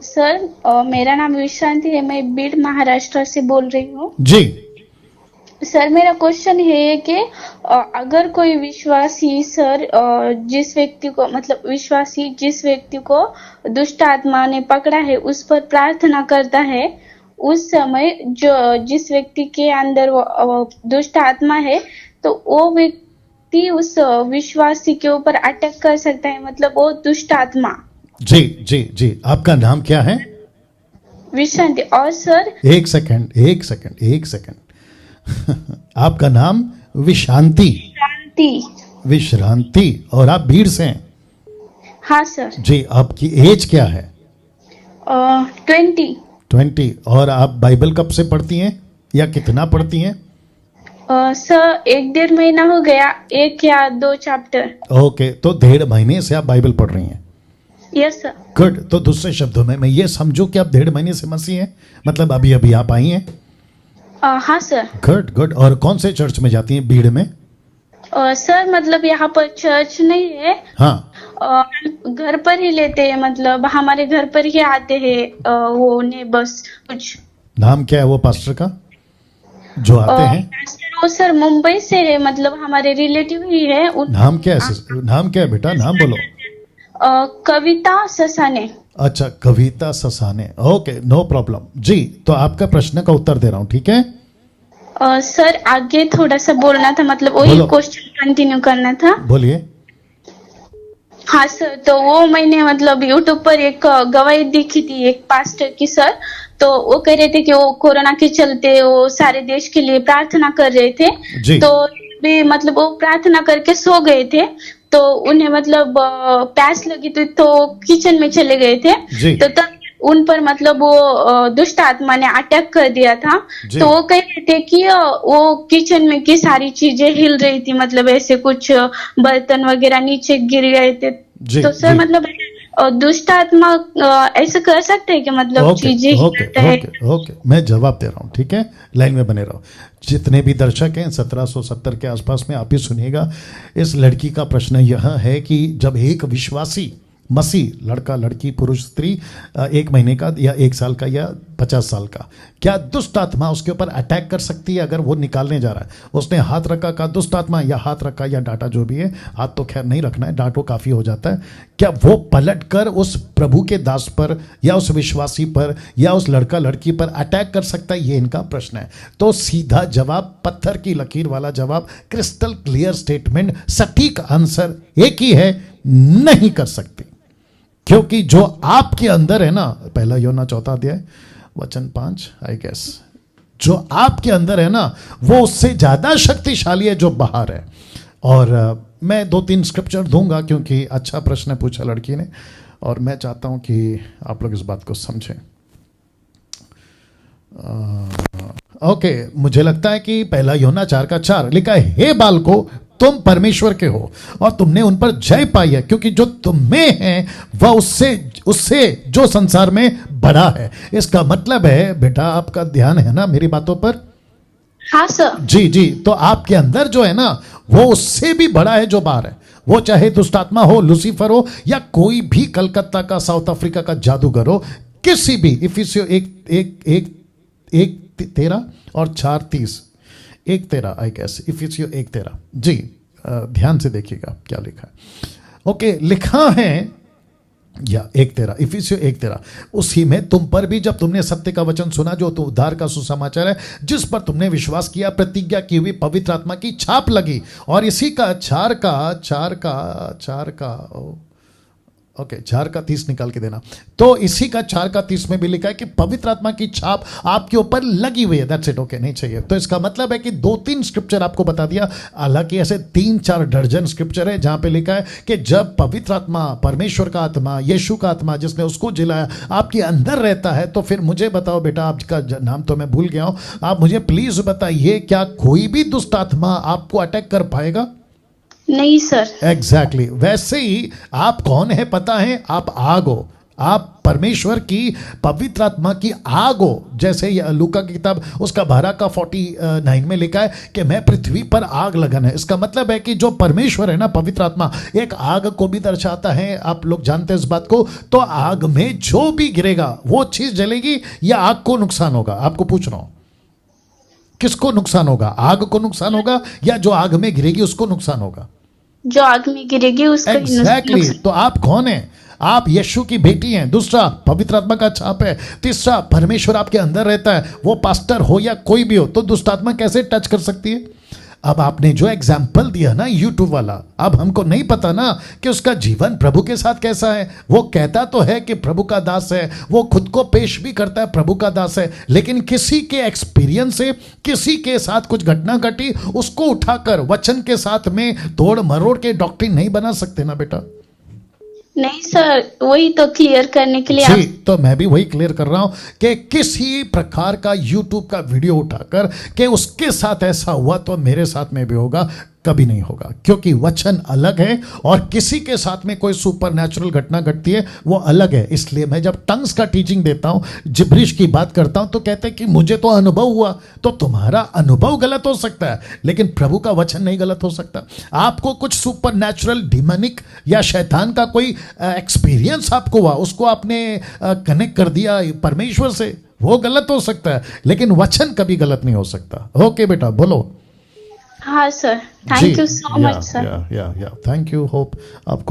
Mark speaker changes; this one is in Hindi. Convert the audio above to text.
Speaker 1: सर मेरा नाम विशांति है, मैं बीड महाराष्ट्र से बोल रही हूँ।
Speaker 2: जी।
Speaker 1: सर मेरा क्वेश्चन है कि अगर कोई विश्वासी सर जिस व्यक्ति को मतलब विश्वासी जिस व्यक्ति को दुष्ट आत्मा ने पकड़ा है उस पर प्रार्थना करता है, उस समय जो जिस व्यक्ति के अंदर वो दुष्ट आत्मा है तो वो व्यक्ति उस विश्वासी के ऊपर अटैक कर सकता है, मतलब वो दुष्ट आत्मा।
Speaker 2: जी जी जी, आपका नाम क्या है?
Speaker 1: विशांति। और सर
Speaker 2: एक सेकंड आपका नाम विशांति?
Speaker 1: शांति।
Speaker 2: विश्रांति। और आप भीड़ से हैं?
Speaker 1: हाँ सर।
Speaker 2: जी। आपकी एज क्या है?
Speaker 1: 20।
Speaker 2: और आप बाइबल कब से पढ़ती हैं या कितना पढ़ती हैं?
Speaker 1: सर 1-1.5 महीना हो गया, 1 या 2 चैप्टर।
Speaker 2: ओके, तो 1.5 महीने से आप बाइबल पढ़ रही हैं?
Speaker 1: Yes sir.
Speaker 2: गुड। तो दूसरे शब्दों में मैं ये समझूं कि आप 1.5 महीने से मसीह हैं, मतलब अभी अभी आप आई हैं?
Speaker 1: हाँ सर।
Speaker 2: गुड। और कौन से चर्च में जाती हैं भीड़ में?
Speaker 1: सर मतलब यहाँ पर चर्च नहीं है।
Speaker 2: हाँ।
Speaker 1: घर पर ही लेते हैं, मतलब हमारे घर पर ही आते हैं वो ने बस कुछ।
Speaker 2: नाम क्या है वो पास्टर का जो आते हैं?
Speaker 1: पास्टर वो सर मुंबई से है, मतलब हमारे रिलेटिव ही है।
Speaker 2: नाम क्या है बेटा, नाम बोलो।
Speaker 1: कविता ससाने।
Speaker 2: अच्छा, कविता ससाने। ओके, नो प्रॉब्लम जी। तो आपका प्रश्न का उत्तर दे रहा हूँ, ठीक है?
Speaker 1: सर आगे थोड़ा सा बोलना था, मतलब वही क्वेश्चन कंटिन्यू करना था।
Speaker 2: बोलिए।
Speaker 1: हाँ सर, तो वो मैंने मतलब यूट्यूब पर एक गवाही देखी थी एक पास्टर की सर, तो वो कह रहे थे कि वो कोरोना के चलते वो सारे देश के लिए प्रार्थना कर रहे थे
Speaker 2: जी।
Speaker 1: तो भी मतलब वो प्रार्थना करके सो गए थे, तो उन्हें मतलब प्यास लगी तो किचन में चले गए थे, तो तब उन पर मतलब वो दुष्ट आत्मा ने अटैक कर दिया था। तो वो कह रहे थे कि वो किचन में की सारी चीजें हिल रही थी, मतलब ऐसे कुछ बर्तन वगैरह नीचे गिर गए थे। तो सर मतलब दुष्ट आत्मा ऐसे कर सकते हैं कि मतलब चीजें
Speaker 2: ओके, मैं जवाब दे रहा हूँ, ठीक है? लाइन में बने रहो। जितने भी दर्शक हैं 1770 के आसपास में, आप ही सुनिएगा। इस लड़की का प्रश्न यह है कि जब एक विश्वासी मसीह, लड़का लड़की पुरुष स्त्री, 1 महीने का या 1 साल का या 50 साल का, क्या दुष्ट आत्मा उसके ऊपर अटैक कर सकती है अगर वो निकालने जा रहा है? उसने हाथ रखा का दुष्ट आत्मा, या हाथ रखा या डांटा, जो भी है, हाथ तो खैर नहीं रखना है, डांटो काफ़ी हो जाता है। क्या वो पलट कर उस प्रभु के दास पर या उस विश्वासी पर या उस लड़का लड़की पर अटैक कर सकता है? ये इनका प्रश्न है। तो सीधा जवाब, पत्थर की लकीर वाला जवाब, क्रिस्टल क्लियर स्टेटमेंट, सटीक आंसर एक ही है, नहीं कर सकती। क्योंकि जो आपके अंदर है ना, 1 यूहन्ना 4 अध्याय वचन 5 आई गेस, जो आपके अंदर है ना वो उससे ज्यादा शक्तिशाली है जो बाहर है। और मैं 2-3 स्क्रिप्चर दूंगा क्योंकि अच्छा प्रश्न पूछा लड़की ने, और मैं चाहता हूं कि आप लोग इस बात को समझें। ओके, मुझे लगता है कि 1 यूहन्ना 4:4 लिखा है, हे बालको तुम परमेश्वर के हो और तुमने उन पर जय पाई है, क्योंकि जो तुम में है वह उससे जो संसार में बड़ा है। इसका मतलब है बेटा, आपका ध्यान है ना मेरी बातों पर?
Speaker 1: हाँ सर।
Speaker 2: जी। तो आपके अंदर जो है ना वो उससे भी बड़ा है जो बाहर है। वो चाहे दुष्ट आत्मा हो, लूसीफर हो, या कोई भी कलकत्ता का, साउथ अफ्रीका का जादूगर हो, किसी भी। इफिसियों 1:13 और 4:30, 1:13 आई गेस, इफिसियों 1:13 जी। ध्यान से देखिएगा क्या लिखा है। ओके, लिखा है या 1:13, इफिसियों 1:13, उसी में तुम पर भी जब तुमने सत्य का वचन सुना जो तो उद्धार का सुसमाचार है, जिस पर तुमने विश्वास किया, प्रतिज्ञा की हुई पवित्र आत्मा की छाप लगी। और इसी का 4:30 निकाल के देना। तो इसी का 4:30 में भी लिखा है कि पवित्र आत्मा की छाप आपके ऊपर लगी हुई है। That's it. ओके, नहीं चाहिए। तो इसका मतलब है कि 2-3 स्क्रिप्चर आपको बता दिया, हालांकि ऐसे 3-4 दर्जन स्क्रिप्चर है जहां पे लिखा है कि जब पवित्र आत्मा, परमेश्वर का आत्मा, यीशु का आत्मा जिसने उसको जिलाया आपके अंदर रहता है। तो फिर मुझे बताओ बेटा, आपका नाम तो मैं भूल गया हूं, आप मुझे प्लीज बताइए, क्या कोई भी दुष्ट आत्मा आपको अटैक कर पाएगा?
Speaker 1: नहीं सर।
Speaker 2: एग्जैक्टली। वैसे ही आप कौन है पता है? आप आग हो। आप परमेश्वर की पवित्र आत्मा की आग हो, जैसे ये लूका की किताब उसका 12 का 49 में लिखा है कि मैं पृथ्वी पर आग लगाना है। इसका मतलब है कि जो परमेश्वर है ना, पवित्र आत्मा एक आग को भी दर्शाता है, आप लोग जानते हैं इस बात को। तो आग में जो भी गिरेगा वो चीज जलेगी या आग को नुकसान होगा? आपको पूछ रहा हूं, किसको नुकसान होगा? आग को नुकसान होगा या जो आग में गिरेगी उसको नुकसान होगा?
Speaker 1: जो आग में गिरेगी उसका ही
Speaker 2: एग्जैक्टली।
Speaker 1: नुकसान।
Speaker 2: तो आप कौन है? आप यीशु की बेटी हैं। दूसरा, पवित्र आत्मा का छाप है। तीसरा, परमेश्वर आपके अंदर रहता है। वो पास्टर हो या कोई भी हो, तो दुष्ट आत्मा कैसे टच कर सकती है? अब आपने जो एग्जाम्पल दिया ना यूट्यूब वाला, अब हमको नहीं पता ना कि उसका जीवन प्रभु के साथ कैसा है। वो कहता तो है कि प्रभु का दास है, वो खुद को पेश भी करता है प्रभु का दास है, लेकिन किसी के एक्सपीरियंस से किसी के साथ कुछ घटना घटी, उसको उठाकर वचन के साथ में तोड़ मरोड़ के डॉक्ट्रिन नहीं बना सकते ना बेटा।
Speaker 1: नहीं सर, वही तो क्लियर करने के लिए
Speaker 2: जी, तो मैं भी वही क्लियर कर रहा हूं कि किसी प्रकार का यूट्यूब का वीडियो उठाकर कि उसके साथ ऐसा हुआ तो मेरे साथ में भी होगा, कभी नहीं होगा। क्योंकि वचन अलग है और किसी के साथ में कोई सुपर नेचुरल घटना घटती है वो अलग है। इसलिए मैं जब टंग्स का टीचिंग देता हूं, जिब्रिश की बात करता हूं, तो कहते हैं कि मुझे तो अनुभव हुआ। तो तुम्हारा अनुभव गलत हो सकता है, लेकिन प्रभु का वचन नहीं गलत हो सकता। आपको कुछ सुपर नेचुरल डिमोनिक या शैतान का कोई एक्सपीरियंस आपको हुआ, उसको आपने कनेक्ट कर दिया परमेश्वर से, वो गलत हो सकता है, लेकिन वचन कभी गलत नहीं हो सकता। ओके बेटा, बोलो।
Speaker 1: हाँ sir, thank you so much sir.
Speaker 2: Thank you. Hope आपको